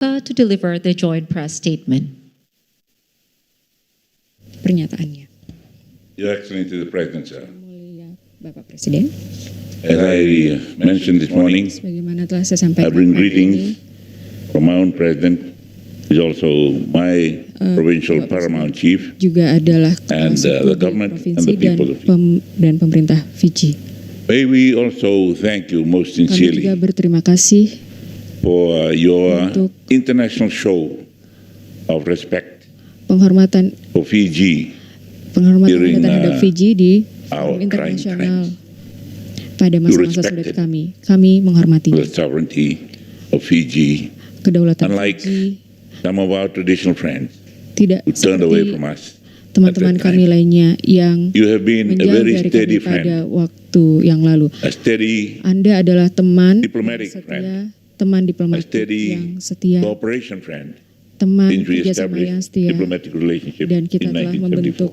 to deliver the joint press statement. Pernyataannya. Your Excellency the President, sir. Mulia Bapak Presiden, As I mentioned this morning, sebagaimana telah saya I sampaikan bring pagi ini, greetings from my own President, who is also my provincial Bapak paramount chief, juga adalah and Kepala the Suku government and Provinsi the people of Fiji. dan pemerintah Fiji. May we also thank you most Kami juga sincerely berterima kasih for your Untuk- international show of respect penghormatan for Fiji Anda During, terhadap Fiji di our forum internasional trying pada masa-masa respect sulit it. kami. Kami menghormati the sovereignty of Fiji, kedaulatan unlike Fiji. some of our traditional friends Tidak who turned away seperti from us. teman-teman at that kami time. lainnya yang You have been a menjauh very dari kami steady pada friend, waktu yang lalu. a steady Anda adalah teman Diplomatic yang setia, friend. teman a diplomatik steady yang setia, cooperation friend teman since we kerjasama yang established setia, diplomatic relationship dan kita in telah 1974. membentuk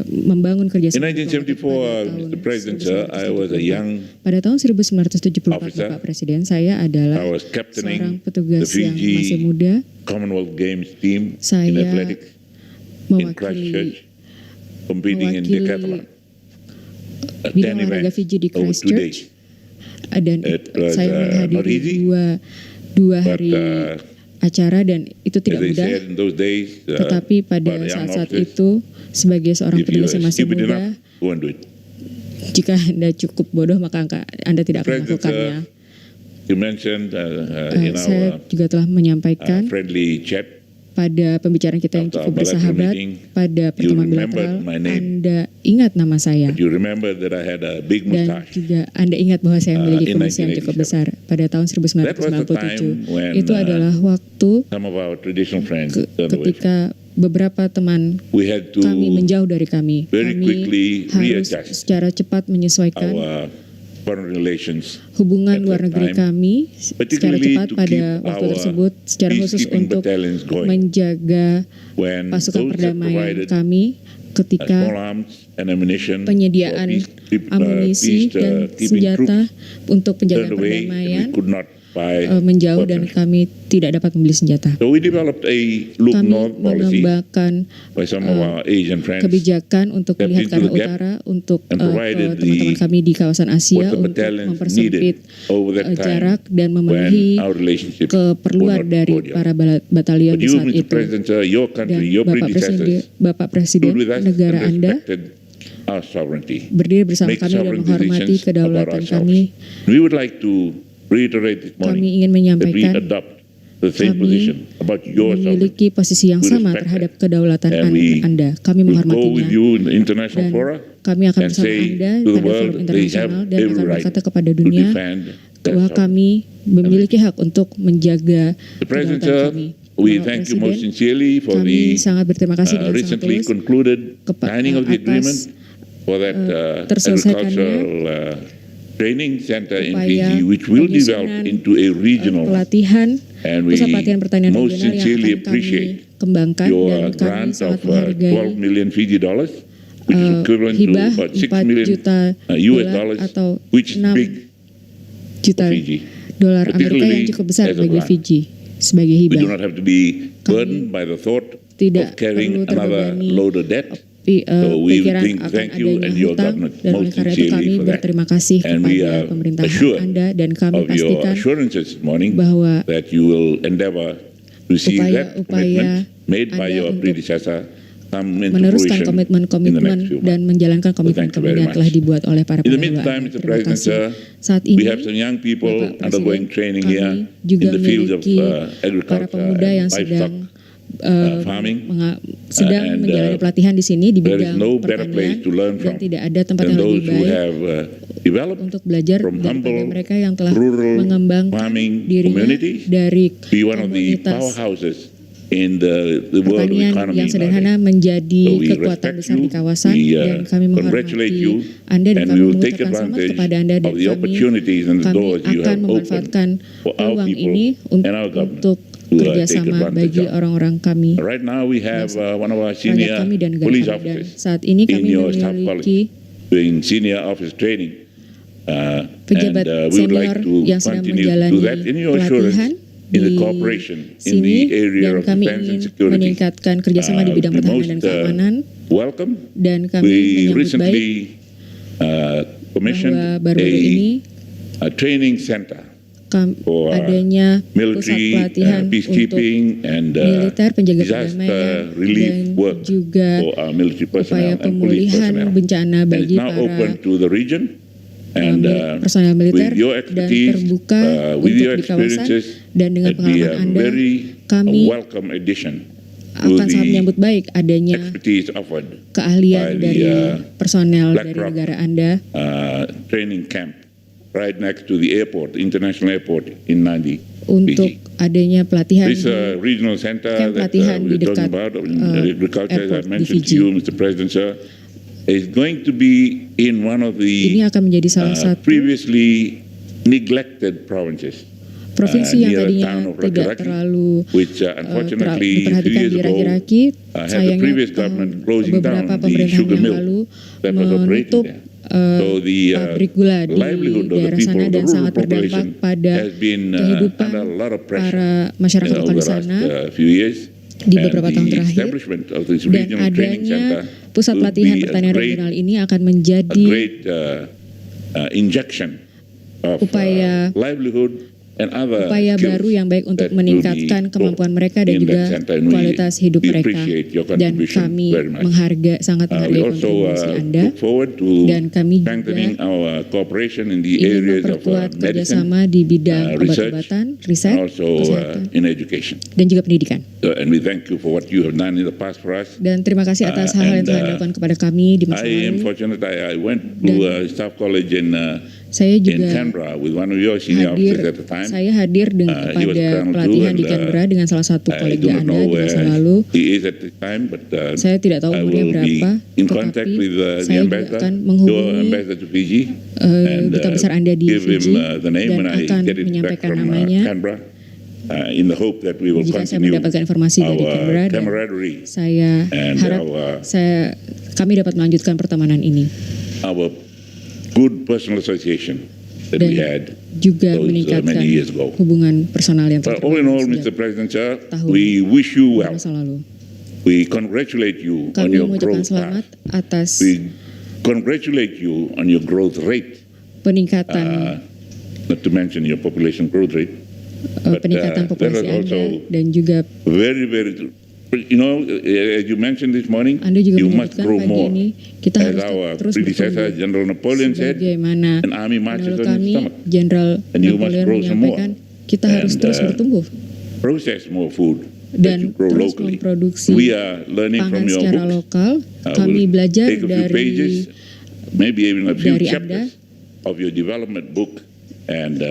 membangun In kerjasama diplomatik 1974, pada Mr. tahun President, sir, I was a 1974. young, Pada tahun 1974, officer. Bapak Presiden, saya adalah I was seorang captaining the petugas yang Fiji masih muda. Commonwealth Games team in Saya athletics in mewakili Christchurch, competing in mewakili decathlon. bidang 10 olahraga events Fiji di over 2 Christchurch. days. Dan It was, saya not menghadiri easy, dua But hari acara dan itu as tidak they mudah. said in those days, Tetapi pada for young saat-saat officers, itu, sebagai seorang if you petugas are yang masih stupid muda, enough, go and do it. jika Anda cukup bodoh maka Anda tidak akan President, melakukannya. You mentioned in Saya our juga telah menyampaikan friendly chat, pada pembicaraan kita yang After cukup our bilateral bersahabat, meeting, pada pertemuan remembered bilateral, my name. Anda ingat nama saya. but you remember that I had a big Dan mustache. juga Anda ingat bahwa saya memiliki in kumis yang cukup 1987. besar pada tahun That was the 1997. time when, Itu adalah waktu Some of our traditional friends turned away from ketika beberapa teman We had to kami menjauh dari kami. very Kami quickly harus readjust secara cepat menyesuaikan our foreign relations, hubungan at luar that negeri time, kami secara particularly cepat to pada keep waktu our tersebut, secara khusus peacekeeping untuk battalions going. menjaga when pasukan those that perdamaian provided kami ketika small arms and ammunition penyediaan amunisi dan senjata untuk penjagaan turned away, and perdamaian we could not buy menjauh dan weapons. kami tidak dapat membeli senjata. So we developed a look Kami north policy mengembangkan by some of our Asian friends. kebijakan untuk stepped melihat ke into arah the gap utara untuk and provided teman-teman kami di kawasan Asia what the untuk battalions mempersempit needed over that time jarak dan when memenuhi our relationship keperluan were not dari cordial. para batalion But di you, saat Mr. itu. President, your Dan country, your predecessors Bapak Presiden stood with us negara and Anda respected our sovereignty. berdiri bersama Make kami dan sovereign menghormati decisions about kedaulatan ourselves. kami. We would like to reiterate this morning Kami ingin that we menyampaikan adopt the same kami position about your sovereignty. memiliki posisi yang We sama respect terhadap that. kedaulatan And we Anda. Kami We'll go with menghormatinya. you in the international Dan fora kami akan and bersama say Anda to the pada world forum they have internasional dan every akan right berkata kepada to dunia defend their bahwa sovereignty. kami memiliki hak untuk menjaga The President, kedaulatan sir, kami. we Bapak thank you most Presiden, sincerely for kami the sangat berterima kasih dengan sangat recently tulus concluded signing of the atas, agreement for that terselesaikannya agricultural training center in upaya Fiji, which will develop penyusunan, into a regional. pelatihan And we pusat pelatihan pertanian most regional yang sincerely akan kami appreciate kembangkan your dan kami grant sangat of menghargai 12 million Fiji dollars, which is equivalent to hibah about 6 4 million juta US dolar dollars, atau which is 6 big juta for Fiji. dolar Amerika yang Particularly cukup besar as a bagi grant. Fiji sebagai We do hibah. not have to be burdened by the thought Tidak of carrying perlu another terbebani load of debt. So we we pikiran think akan thank you adanya and your hutang government dan oleh most karena itu sincerely kami for that. berterima kasih And we kepada are pemerintahan assured Anda dan kami of your pastikan assurances this morning bahwa that you will endeavor to see that upaya-upaya commitment made by Anda your untuk predecessor come into meneruskan fruition in the komitmen-komitmen next few dan months. menjalankan Thank you very komitmen-komitmen yang much. telah dibuat oleh para In the pendahulu meantime, Anda. Mr. Terima President, kasih. sir, Saat we ini have some young people Bapak undergoing Presiden, training kami here juga in the fields of memiliki para agriculture pemuda yang and sedang livestock farming. sedang and, menjalani pelatihan di sini di There is bidang no better place pertanian to learn dan from tidak ada tempat than yang lebih those who baik have developed untuk belajar from daripada humble mereka yang telah rural mengembangkan farming dirinya communities dari be one of the komunitas powerhouses in the world pertanian economy yang sederhana nowadays. menjadi So we kekuatan respect besar you, di kawasan we, dan kami congratulate you, menghormati Anda dan and kami we will take mengucapkan selamat advantage kepada Anda dan of the kami opportunities and the doors you akan have opened memanfaatkan for our peluang people ini and our government untuk to take kerjasama advantage bagi of. orang-orang kami, Right now we have one of our rakyat senior kami dan negara police kami. Dan officers saat ini in kami your staff college memiliki doing senior office training. pejabat We would like senior to yang sedang continue to menjalani do that in your pelatihan assurance in the di cooperation in sini the area dan of kami defense and ingin security. meningkatkan kerjasama di bidang The pertahanan dan most keamanan welcome. dan kami We menyambut baik recently commissioned bahwa baru-baru ini a training center for adanya pusat military pelatihan untuk peacekeeping and militer penjaga disaster perdamaian relief dan work juga for our military upaya personnel and police pemulihan personnel. bencana And it's bagi now para open to the region. And personel militer with your dan expertise, terbuka with untuk your di kawasan experiences, dan dengan it'd be pengalaman a Anda very kami welcome addition to akan sangat the menyambut baik adanya expertise offered keahlian by the, dari personel Black dari Rock, negara Anda training camp right next to the airport, the international airport in Nadi, untuk Fiji. adanya pelatihan This di regional center camp that pelatihan we're di talking dekat, about in agriculture, as I airport di mentioned to Fiji. you, Mr. President, sir, is going to be in one of Ini the akan menjadi salah satu previously neglected provinces. provinsi yang near the tadinya town of tidak Raki-Raki, terlalu which unfortunately a few diperhatikan years di ago Raki-Raki. had the Sayangnya previous government closing down beberapa the pemerintahan sugar yang mill lalu that was operating menutup there. So the pabrik gula di livelihood of the daerah people, sana the dan rural sangat berdampak population pada has been kehidupan under a lot of pressure para masyarakat lokal over di the last sana few years. di And beberapa tahun the terakhir. establishment of this Dan regional training adanya center pusat will pelatihan be a pertanian great- regional ini akan a menjadi great injection of upaya- livelihood and other upaya skills baru yang baik untuk that will be meningkatkan kemampuan taught mereka dan in juga that center. And we- kualitas hidup we mereka. appreciate your Dan contribution kami very much. sangat We menghargai also kontribusi Anda look forward to dan kami juga strengthening our cooperation in the ingin areas of memperkuat medicine, kerjasama di bidang research, obat-obatan, and riset, also kesehatan, in education. dan juga pendidikan. And we thank you for what you have done in the past for us. Dan terima kasih atas hal-hal yang telah dilakukan kepada kami di masa I am lalu. fortunate. I went to Staff College in Saya juga Canberra with one of your senior hadir, officers at the time. saya hadir dengan he was pada Colonel pelatihan too, di and, Canberra dengan salah satu I do kolega not Anda know di masa where lalu. he is at the time, but Saya tidak tahu I umurnya will be berapa, in contact tetapi with the saya juga ambassador, akan your menghubungi ambassador to Fiji, and duta besar Anda di give him Fiji the name dan when I akan get it back menyampaikan from namanya Canberra, in the hope that we will jika saya continue mendapatkan informasi dari Canberra our dan camaraderie, saya and harap kami dapat melanjutkan pertemanan ini our good personal association that dan we had juga those, meningkatkan many years ago. hubungan personal yang But telah all in all, terbangun Mr. President, sir, tahun we wish you well. masa lalu. We congratulate you on Kami your mengucapkan growth selamat path. atas We congratulate you on your growth rate, peningkatan not to mention your population growth rate. but, peningkatan that populasi was Anda also dan juga Very, very true. You know, as you mentioned this morning, Anda juga you must menyebutkan grow pagi more. ini kita As harus our terus predecessor, bertumbuh. General Napoleon said, Sebagaimana an army marches pendahulu on its kami, stomach. Jenderal And you must Napoleon grow some more. menyampaikan kita harus And, terus bertumbuh Process more food that dan you grow terus locally. memproduksi We are learning from pangan your secara books. lokal. Kami We'll belajar take a few dari pages, maybe even a few dari chapters of your development book and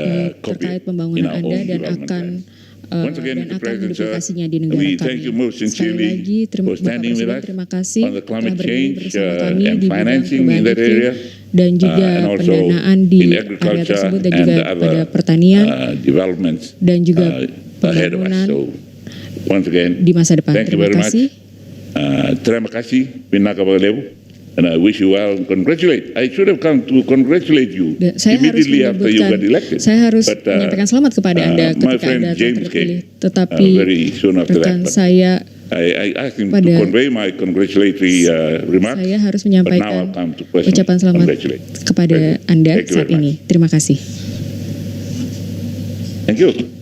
copy terkait in pembangunan our Anda own dan development akan plan. Once again, dan Mr. akan President, sir, menduplikasinya di negara we kami. thank you most Sekali sincerely lagi, for standing with Bapak Presiden, us terima kasih on the climate telah berdiri change bersama kami and di bidang financing in perubahan that iklim area, dan juga and also pendanaan di in area agriculture tersebut dan and juga the pada other pertanian developments dan juga ahead of us. pembangunan So, once again, di masa depan. thank you Terima very much. kasih. Terima kasih, Pinaka and I wish you well and congratulate. I should have come to congratulate you Dan saya harus immediately after you got elected. saya harus But, menyampaikan selamat kepada Anda my ketika friend Anda telah James terpilih. came, Tetapi very soon after rekan that. But saya I asked him to pada- convey my congratulatory remarks. saya harus But now menyampaikan I'll come to personally ucapan selamat congratulate. kepada Thank you. Anda Thank you saat very ini. Terima kasih. Thank you.